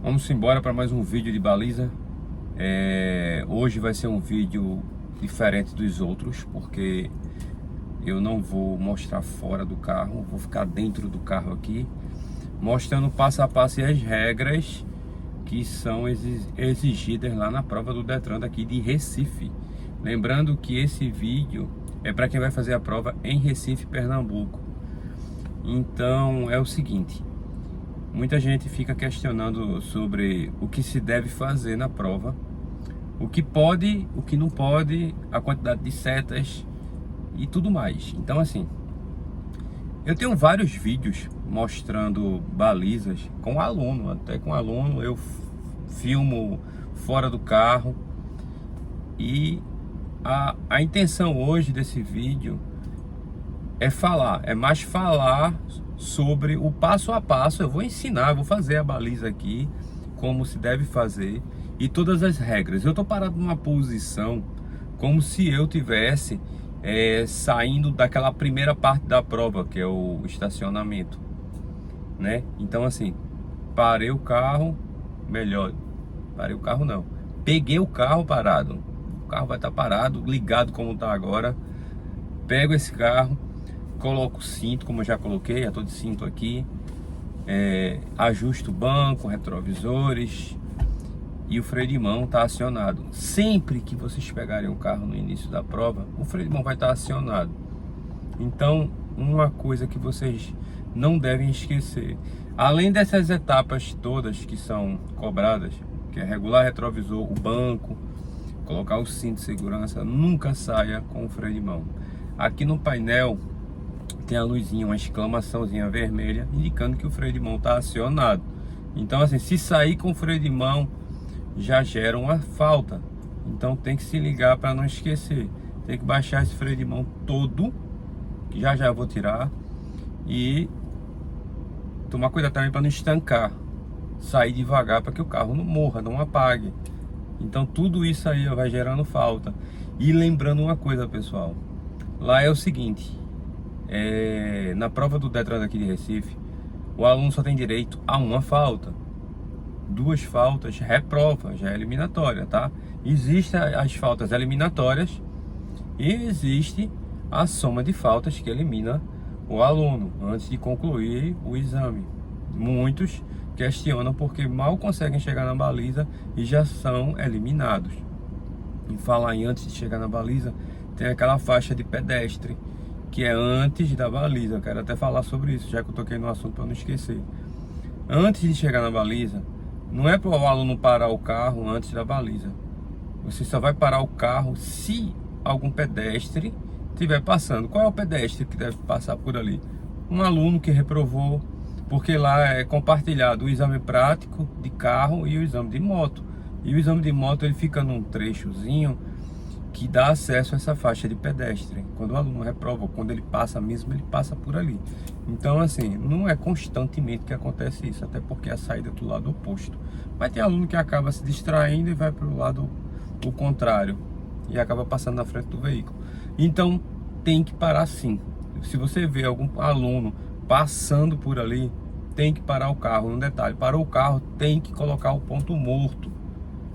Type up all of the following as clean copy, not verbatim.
Vamos embora para mais um vídeo de baliza. Hoje vai ser um vídeo diferente dos outros, porque eu não vou mostrar fora do carro, vou ficar dentro do carro aqui, mostrando passo a passo e as regras que são exigidas lá na prova do Detran daqui de Recife. Lembrando que esse vídeo é para quem vai fazer a prova em Recife, Pernambuco. Então é o seguinte: muita gente fica questionando sobre o que se deve fazer na prova, o que pode, o que não pode, a quantidade de setas e tudo mais. Então assim, eu tenho vários vídeos mostrando balizas com aluno, até com aluno eu filmo fora do carro. E a intenção hoje desse vídeo é mais falar sobre o passo a passo. Eu vou ensinar, vou fazer a baliza aqui, como se deve fazer e todas as regras. Eu tô parado numa posição como se eu tivesse saindo daquela primeira parte da prova, que é o estacionamento, né? Então assim, parei o carro, parei o carro não, peguei o carro parado. O carro vai estar parado, ligado como tá agora. Pego esse carro, coloco o cinto, como eu já coloquei, já tô de cinto aqui, ajusto o banco, retrovisores e o freio de mão está acionado. Sempre que vocês pegarem o carro no início da prova, o freio de mão vai estar acionado. Então, uma coisa que vocês não devem esquecer, além dessas etapas todas que são cobradas, que é regular retrovisor, o banco, colocar o cinto de segurança, nunca saia com o freio de mão. Aqui no painel tem a luzinha, uma exclamaçãozinha vermelha, indicando que o freio de mão está acionado. Então assim, se sair com o freio de mão, já gera uma falta. Então tem que se ligar para não esquecer. Tem que baixar esse freio de mão todo, que já eu vou tirar. E tomar cuidado também para não estancar. Sair devagar para que o carro não morra, não apague. Então tudo isso aí vai gerando falta. E lembrando uma coisa, pessoal, lá é o seguinte: na prova do Detran aqui de Recife, o aluno só tem direito a uma falta. 2 faltas reprova, já é eliminatória, tá? Existem as faltas eliminatórias e existe a soma de faltas que elimina o aluno antes de concluir o exame. Muitos questionam porque mal conseguem chegar na baliza e já são eliminados. Em falar em antes de chegar na baliza, tem aquela faixa de pedestre que é antes da baliza. Eu quero até falar sobre isso, já que eu toquei no assunto para não esquecer. Antes de chegar na baliza, não é para o aluno parar o carro antes da baliza. Você só vai parar o carro se algum pedestre estiver passando. Qual é o pedestre que deve passar por ali? Um aluno que reprovou, porque lá é compartilhado o exame prático de carro e o exame de moto. E o exame de moto ele fica num trechozinho que dá acesso a essa faixa de pedestre. Quando o aluno reprova, quando ele passa mesmo, ele passa por ali. Então assim, não é constantemente que acontece isso, até porque a saída é do lado oposto. Mas tem aluno que acaba se distraindo e vai para o lado o contrário e acaba passando na frente do veículo. Então tem que parar sim. Se você vê algum aluno passando por ali, tem que parar o carro. Um detalhe: parou o carro, tem que colocar o ponto morto.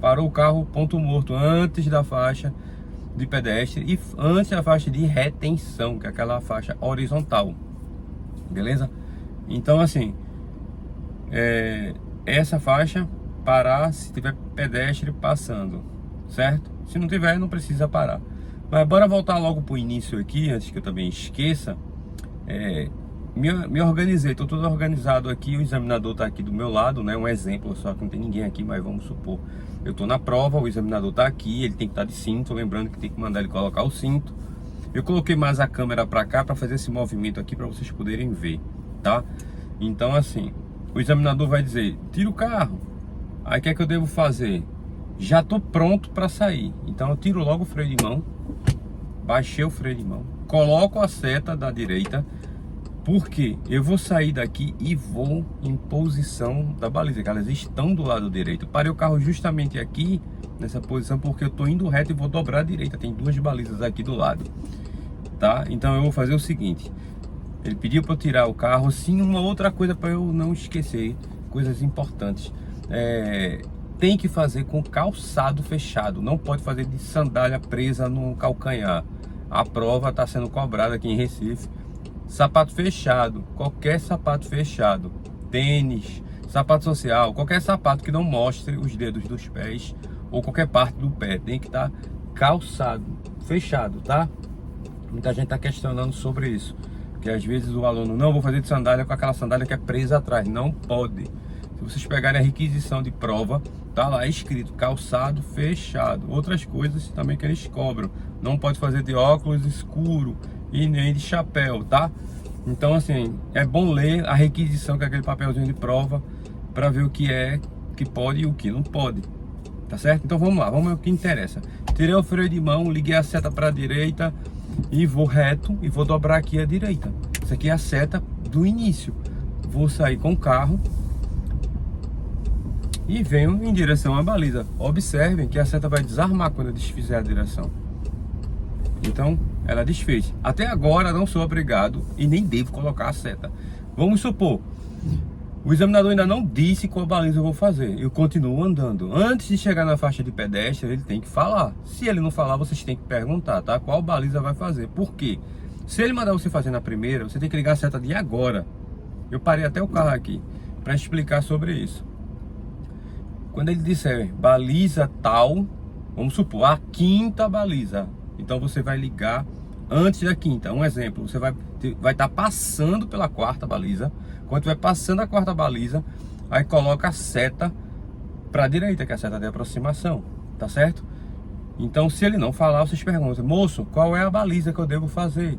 Parou o carro, ponto morto, antes da faixa de pedestre e antes da faixa de retenção, que é aquela faixa horizontal, beleza? Então assim, essa faixa, parar se tiver pedestre passando, certo? Se não tiver, não precisa parar. Mas bora voltar logo pro início aqui, antes que eu também esqueça. Me organizei, tô todo organizado aqui. O examinador tá aqui do meu lado, né? Um exemplo, só que não tem ninguém aqui, mas vamos supor, eu tô na prova, o examinador tá aqui, ele tem que estar de cinto, lembrando que tem que mandar ele colocar o cinto. Eu coloquei mais a câmera para cá para fazer esse movimento aqui para vocês poderem ver, tá? Então assim, o examinador vai dizer: tira o carro. Aí o que é que eu devo fazer? Já tô pronto para sair, então eu tiro logo o freio de mão, baixei o freio de mão, coloco a seta da direita, porque eu vou sair daqui e vou em posição da baliza, que elas estão do lado direito. Parei o carro justamente aqui, nessa posição, porque eu tô indo reto e vou dobrar à direita. Tem 2 balizas aqui do lado, tá? Então eu vou fazer o seguinte: ele pediu para eu tirar o carro. Sim, uma outra coisa para eu não esquecer, coisas importantes. tem que fazer com calçado fechado, não pode fazer de sandália presa no calcanhar. A prova está sendo cobrada aqui em Recife. Sapato fechado, qualquer sapato fechado, tênis, sapato social, qualquer sapato que não mostre os dedos dos pés ou qualquer parte do pé, tem que estar calçado, fechado, tá? Muita gente está questionando sobre isso, que às vezes o aluno, não, vou fazer de sandália com aquela sandália que é presa atrás. Não pode. Se vocês pegarem a requisição de prova, tá lá escrito calçado fechado. Outras coisas também que eles cobram, não pode fazer de óculos escuro e nem de chapéu, tá? Então assim, é bom ler a requisição, que é aquele papelzinho de prova, para ver o que é que pode e o que não pode, tá certo? Então vamos lá, vamos ver o que interessa. Tirei o freio de mão, liguei a seta para a direita e vou reto e vou dobrar aqui a direita. Isso aqui é a seta do início. Vou sair com o carro e venho em direção à baliza. Observem que a seta vai desarmar quando eu desfizer a direção. Então ela desfez. Até agora não sou obrigado e nem devo colocar a seta. Vamos supor, o examinador ainda não disse qual baliza eu vou fazer. Eu continuo andando. Antes de chegar na faixa de pedestre, ele tem que falar. Se ele não falar, vocês têm que perguntar, tá? Qual baliza vai fazer. Por quê? Se ele mandar você fazer na primeira, você tem que ligar a seta de agora. Eu parei até o carro aqui para explicar sobre isso. Quando ele disser baliza tal, vamos supor, a quinta baliza. Então você vai ligar antes da quinta. Um exemplo, você vai estar passando pela quarta baliza. Quando estiver passando a quarta baliza, aí coloca a seta para a direita, que é a seta de aproximação, tá certo? Então se ele não falar, vocês perguntam, moço, qual é a baliza que eu devo fazer?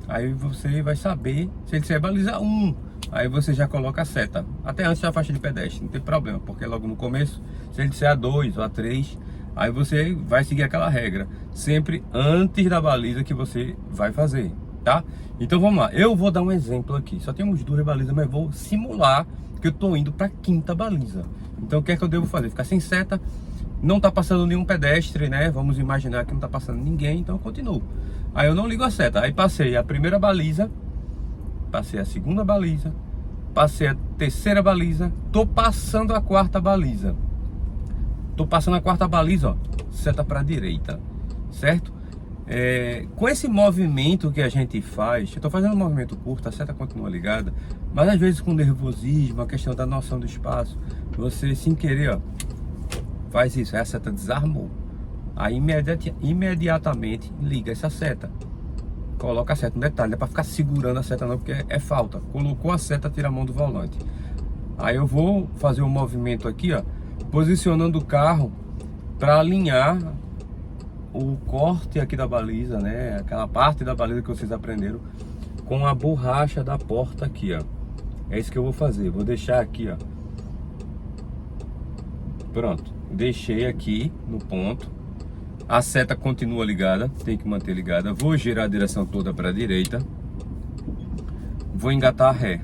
Aí você vai saber. Se ele disser baliza 1, aí você já coloca a seta até antes da faixa de pedestre, não tem problema, porque logo no começo, se ele disser A2 ou A3, aí você vai seguir aquela regra, sempre antes da baliza que você vai fazer, tá? Então vamos lá, eu vou dar um exemplo aqui. Só temos 2 balizas, mas vou simular que eu tô indo para a quinta baliza. Então o que é que eu devo fazer? Ficar sem seta, não tá passando nenhum pedestre, né? Vamos imaginar que não tá passando ninguém, então eu continuo. Aí eu não ligo a seta, aí passei a primeira baliza, passei a segunda baliza, passei a terceira baliza, tô passando a quarta baliza. Tô passando a quarta baliza, ó, seta para a direita, certo? Com esse movimento que a gente faz, eu tô fazendo um movimento curto, a seta continua ligada, mas às vezes com nervosismo, a questão da noção do espaço, você sem querer, ó, faz isso, aí a seta desarmou. Aí imediatamente liga essa seta, coloca a seta. Um detalhe, não é para ficar segurando a seta não, porque é falta. Colocou a seta, tira a mão do volante. Aí eu vou fazer um movimento aqui, ó, posicionando o carro para alinhar o corte aqui da baliza, né? Aquela parte da baliza que vocês aprenderam, com a borracha da porta aqui, ó. É isso que eu vou fazer. Vou deixar aqui, ó. Pronto. Deixei aqui no ponto. A seta continua ligada, tem que manter ligada. Vou girar a direção toda para a direita. Vou engatar ré.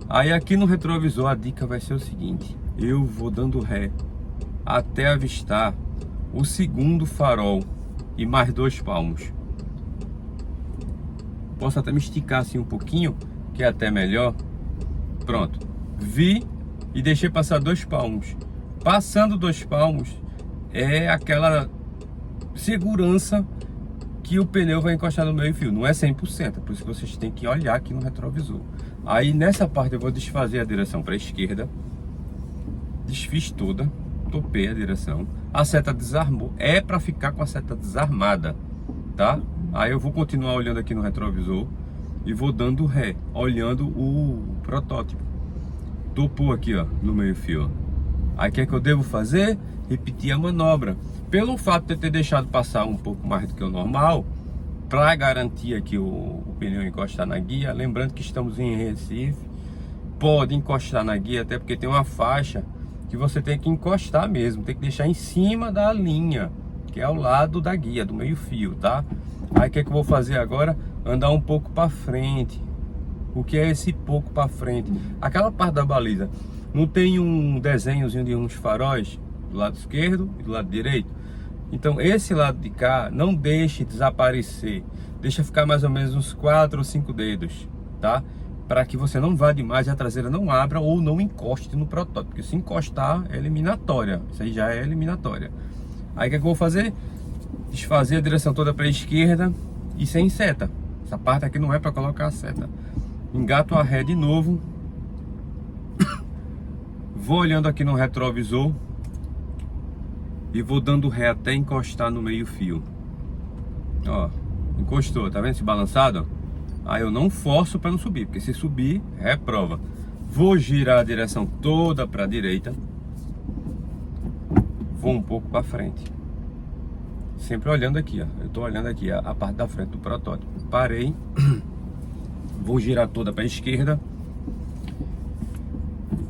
Aí aqui no retrovisor a dica vai ser o seguinte: eu vou dando ré até avistar o segundo farol e mais 2 palmos. Posso até me esticar assim um pouquinho, que é até melhor. Pronto, vi e deixei passar 2 palmos. Passando 2 palmos é aquela segurança que o pneu vai encostar no meio fio. Não é 100%, por isso que vocês têm que olhar aqui no retrovisor. Aí nessa parte eu vou desfazer a direção para a esquerda, desfiz toda, topei a direção, a seta desarmou, é para ficar com a seta desarmada, tá? Aí eu vou continuar olhando aqui no retrovisor e vou dando ré, olhando o protótipo. Topou aqui, ó, no meio fio. Aí o que é que eu devo fazer? Repetir a manobra. Pelo fato de eu ter deixado passar um pouco mais do que o normal, para garantir que o pneu encostar na guia, lembrando que estamos em Recife, pode encostar na guia, até porque tem uma faixa que você tem que encostar mesmo, tem que deixar em cima da linha, que é ao lado da guia, do meio fio, tá? Aí o que é que eu vou fazer agora? Andar um pouco para frente. O que é esse pouco para frente? Aquela parte da baliza, não tem um desenhozinho de uns faróis do lado esquerdo e do lado direito? Então esse lado de cá não deixe desaparecer, deixa ficar mais ou menos uns 4 ou 5 dedos, tá? para que você não vá demais e a traseira não abra ou não encoste no protótipo, porque se encostar é eliminatória, isso aí já é eliminatória. Aí o que é que eu vou fazer? Desfazer a direção toda para a esquerda e sem seta. Essa parte aqui não é para colocar a seta. Engato a ré de novo. Vou olhando aqui no retrovisor e vou dando ré até encostar no meio fio. Ó, encostou, tá vendo esse balançado? Aí eu não forço para não subir, porque se subir, reprova. Vou girar a direção toda para a direita. Vou um pouco para frente. Sempre olhando aqui, ó. Eu tô olhando aqui a parte da frente do protótipo. Parei. Vou girar toda para a esquerda.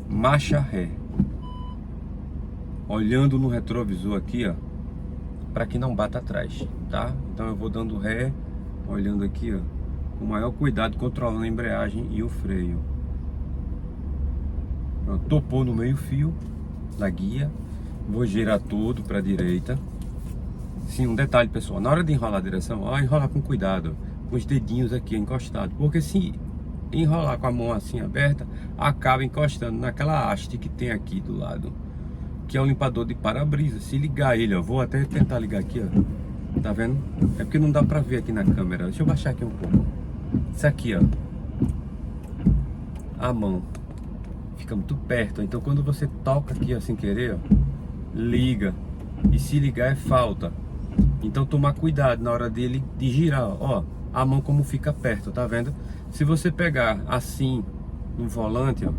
Marcha ré. Olhando no retrovisor aqui, ó, para que não bata atrás, tá? Então eu vou dando ré, olhando aqui, ó, com o maior cuidado, controlando a embreagem e o freio. Topou no meio fio da guia. Vou girar todo para a direita. Sim, um detalhe, pessoal, na hora de enrolar a direção, ó, enrolar com cuidado, com os dedinhos aqui encostados, porque se enrolar com a mão assim aberta, acaba encostando naquela haste que tem aqui do lado, que é o limpador de para-brisa. Se ligar ele, ó, vou até tentar ligar aqui, ó, tá vendo? É porque não dá pra ver aqui na câmera, deixa eu baixar aqui um pouco. Isso aqui, ó, a mão fica muito perto, então quando você toca aqui, ó, sem querer, ó, liga, e se ligar é falta. Então tomar cuidado na hora dele de girar, ó, a mão como fica perto, tá vendo? Se você pegar assim no volante, ó,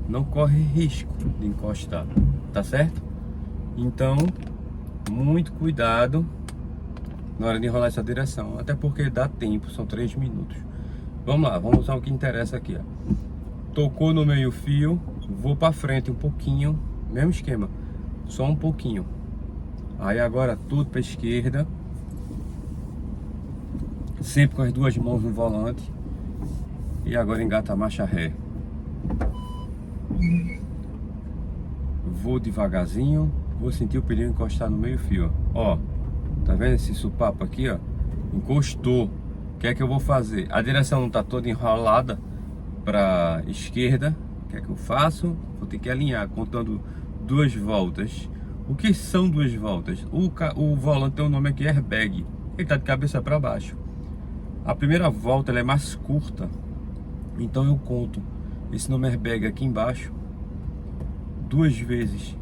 não corre risco de encostar, tá certo? Então, muito cuidado na hora de enrolar essa direção, até porque dá tempo, são 3 minutos. Vamos lá, vamos usar o que interessa aqui, ó. Tocou no meio fio, vou para frente um pouquinho, mesmo esquema, só um pouquinho. Aí agora tudo para esquerda, sempre com as duas mãos no volante. E agora engata a marcha ré. Vou devagarzinho, vou sentir o pneu encostar no meio fio. Ó, tá vendo esse supapo aqui, ó? Encostou. O que é que eu vou fazer? A direção não tá toda enrolada para esquerda. O que é que eu faço? Vou ter que alinhar contando 2 voltas. O que são 2 voltas? O volante tem um nome aqui, airbag. Ele tá de cabeça para baixo. A primeira volta ela é mais curta, então eu conto esse nome airbag aqui embaixo 2 vezes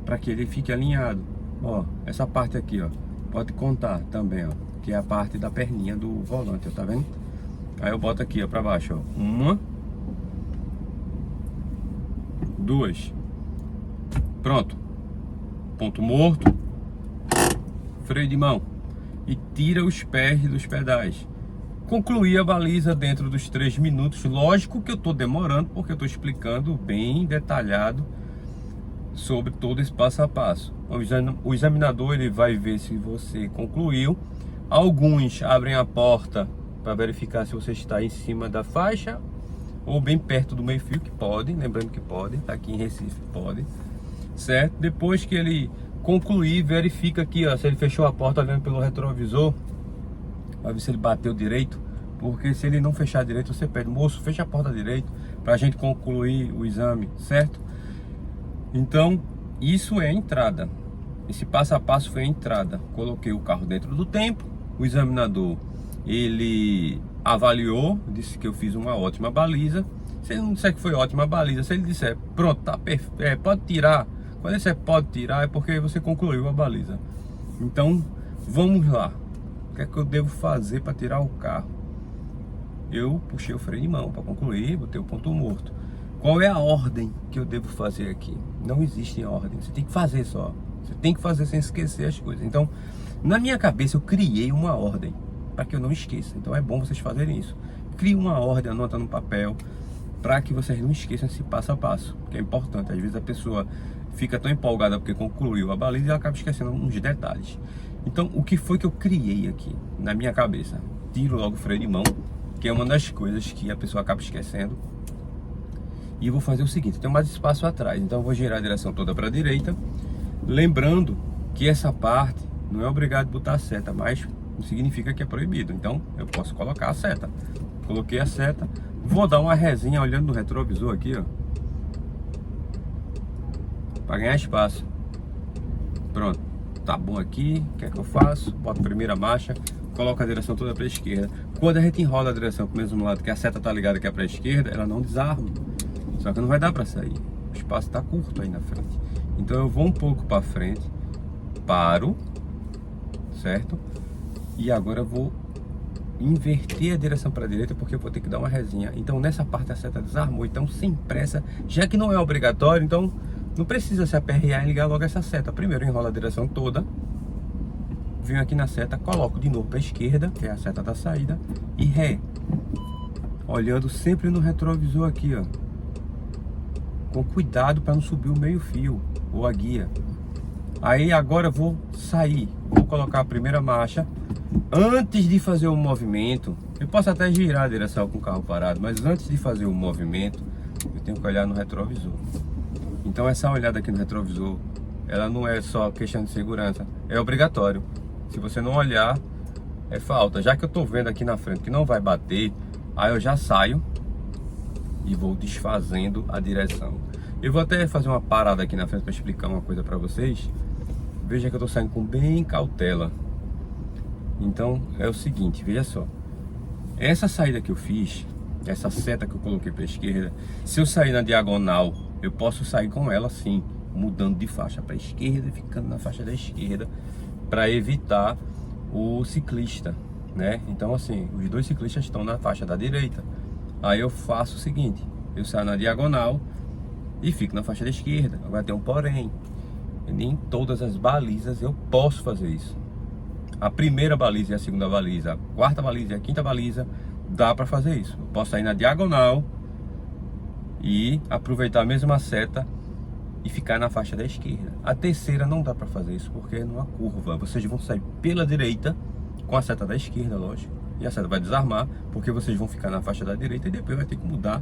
para que ele fique alinhado. Ó, essa parte aqui, ó, pode contar também, ó, que é a parte da perninha do volante, ó, tá vendo? Aí eu boto aqui, ó, para baixo, ó, 1, 2, pronto. Ponto morto, freio de mão e tira os pés dos pedais. Concluí a baliza dentro dos 3 minutos. Lógico que eu estou demorando porque eu estou explicando bem detalhado sobre todo esse passo a passo. O examinador ele vai ver se você concluiu. Alguns abrem a porta para verificar se você está em cima da faixa ou bem perto do meio fio, que pode, lembrando que pode, aqui em Recife pode. Certo? Depois que ele concluir, verifica aqui, ó, se ele fechou a porta olhando pelo retrovisor, vai ver se ele bateu direito, porque se ele não fechar direito, você pede, moço, fecha a porta direito pra gente concluir o exame, certo? Então, isso é a entrada. Esse passo a passo foi a entrada. Coloquei o carro dentro do tempo, o examinador, ele avaliou, disse que eu fiz uma ótima baliza. Se ele não disser que foi ótima baliza, se ele disser, pronto, tá perfeito, pode tirar. Quando ele disser pode tirar, é porque você concluiu a baliza. Então, vamos lá. O que é que eu devo fazer para tirar o carro? Eu puxei o freio de mão para concluir, botei o ponto morto. Qual é a ordem que eu devo fazer aqui? Não existe ordem, você tem que fazer só. Você tem que fazer sem esquecer as coisas. Então, na minha cabeça, eu criei uma ordem para que eu não esqueça. Então, é bom vocês fazerem isso. Crie uma ordem, anota no papel, para que vocês não esqueçam esse passo a passo, que é importante. Às vezes a pessoa fica tão empolgada porque concluiu a baliza e ela acaba esquecendo uns detalhes. Então, o que foi que eu criei aqui na minha cabeça? Tiro logo o freio de mão, que é uma das coisas que a pessoa acaba esquecendo. E vou fazer o seguinte, eu tenho mais espaço atrás, então eu vou girar a direção toda para a direita, lembrando que essa parte não é obrigado a botar a seta, mas não significa que é proibido. Então eu posso colocar a seta. Coloquei a seta, Vou dar uma resinha olhando no retrovisor aqui, ó, para ganhar espaço. Pronto, tá bom aqui. O que é que eu faço? Boto a primeira marcha, coloco a direção toda para a esquerda. Quando a gente enrola a direção pro mesmo lado que a seta tá ligada que é para a esquerda, ela não desarma. Só que não vai dar para sair. O espaço tá curto aí na frente. Então eu vou um pouco para frente, paro, certo? E agora eu vou inverter a direção para a direita porque eu vou ter que dar uma resinha. Então nessa parte a seta desarmou, então sem pressa, já que não é obrigatório, então não precisa se aperrear e ligar logo essa seta. Primeiro eu enrolo a direção toda, venho aqui na seta, coloco de novo para a esquerda, que é a seta da saída, e ré, olhando sempre no retrovisor aqui, ó, com cuidado para não subir o meio fio ou a guia. Aí agora eu vou sair, vou colocar a primeira marcha. Antes de fazer o movimento, eu posso até girar a direção com o carro parado, mas antes de fazer o movimento, eu tenho que olhar no retrovisor. Então essa olhada aqui no retrovisor, ela não é só questão de segurança, é obrigatório. Se você não olhar, é falta. Já que eu tô vendo aqui na frente que não vai bater, aí eu já saio e vou desfazendo a direção. Eu vou até fazer uma parada aqui na frente para explicar uma coisa para vocês. Veja que eu tô saindo com bem cautela. Então é o seguinte, veja só, essa saída que eu fiz, essa seta que eu coloquei para a esquerda, se eu sair na diagonal, eu posso sair com ela assim, mudando de faixa para a esquerda e ficando na faixa da esquerda, para evitar o ciclista, né? Então assim, os dois ciclistas estão na faixa da direita. Aí eu faço o seguinte, eu saio na diagonal e fico na faixa da esquerda. Agora tem um porém, nem todas as balizas eu posso fazer isso. A primeira baliza e a segunda baliza, a quarta baliza e a quinta baliza, dá para fazer isso. Eu posso sair na diagonal e aproveitar a mesma seta e ficar na faixa da esquerda. A terceira não dá para fazer isso porque é numa curva. Vocês vão sair pela direita com a seta da esquerda, lógico, e a seta vai desarmar porque vocês vão ficar na faixa da direita e depois vai ter que mudar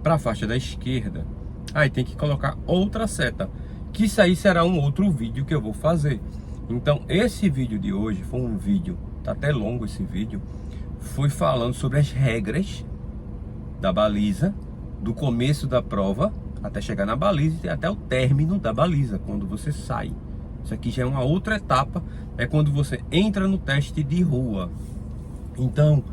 para a faixa da esquerda. Aí tem que colocar outra seta, que isso aí será um outro vídeo que eu vou fazer. Então esse vídeo de hoje foi um vídeo, tá até longo esse vídeo, foi falando sobre as regras da baliza, do começo da prova até chegar na baliza e até o término da baliza, quando você sai. Isso aqui já é uma outra etapa, é quando você entra no teste de rua. Então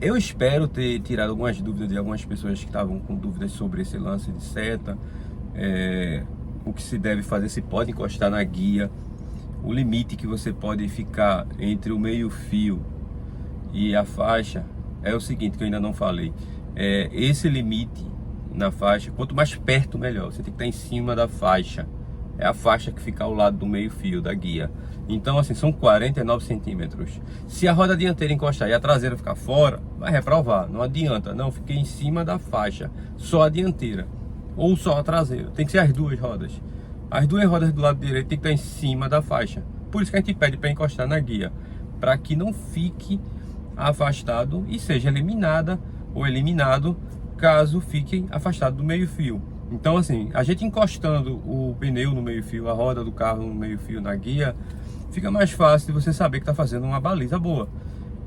eu espero ter tirado algumas dúvidas de algumas pessoas que estavam com dúvidas sobre esse lance de seta, o que se deve fazer, se pode encostar na guia, o limite que você pode ficar entre o meio fio e a faixa. É o seguinte, que eu ainda não falei, esse limite na faixa, quanto mais perto melhor, você tem que estar em cima da faixa, é a faixa que fica ao lado do meio fio da guia. Então assim, são 49 centímetros. Se a roda dianteira encostar e a traseira ficar fora, vai reprovar, não adianta, não, fiquei em cima da faixa, só a dianteira ou só a traseira, tem que ser as duas rodas. As duas rodas do lado direito tem que estar em cima da faixa. Por isso que a gente pede para encostar na guia, para que não fique afastado e seja eliminada ou eliminado caso fique afastado do meio fio. Então assim, a gente encostando o pneu no meio fio, a roda do carro no meio fio na guia, fica mais fácil de você saber que está fazendo uma baliza boa.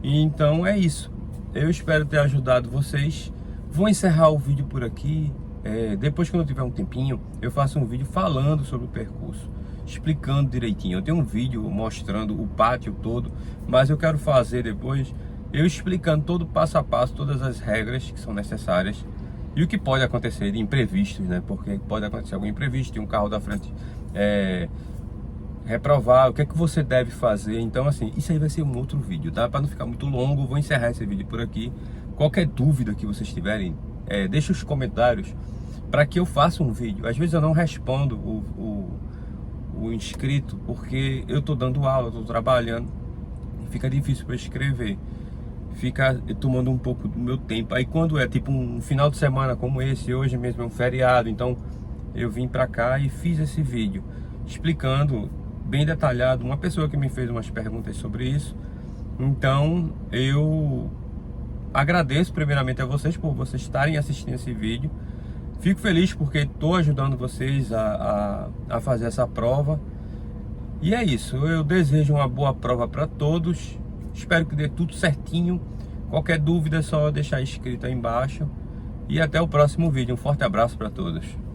Então é isso. Eu espero ter ajudado vocês. Vou encerrar o vídeo por aqui. Depois, quando eu tiver um tempinho, eu faço um vídeo falando sobre o percurso, explicando direitinho. Eu tenho um vídeo mostrando o pátio todo, mas eu quero fazer depois eu explicando todo passo a passo, todas as regras que são necessárias e o que pode acontecer de imprevistos, né? Porque pode acontecer algum imprevisto, tem um carro da frente reprovar, o que é que você deve fazer. Então assim, isso aí vai ser um outro vídeo, tá? Para não ficar muito longo, vou encerrar esse vídeo por aqui. Qualquer dúvida que vocês tiverem, deixa os comentários para que eu faça um vídeo. Às vezes eu não respondo o inscrito porque eu tô dando aula, eu tô trabalhando, fica difícil para escrever, fica tomando um pouco do meu tempo. Aí quando é tipo um final de semana como esse, hoje mesmo é um feriado, então eu vim para cá e fiz esse vídeo explicando bem detalhado, uma pessoa que me fez umas perguntas sobre isso. Então eu agradeço primeiramente a vocês por vocês estarem assistindo esse vídeo. Fico feliz porque estou ajudando vocês a fazer essa prova. E é isso, eu desejo uma boa prova para todos. Espero que dê tudo certinho. Qualquer dúvida é só deixar escrito aí embaixo. e até o próximo vídeo. Um forte abraço para todos.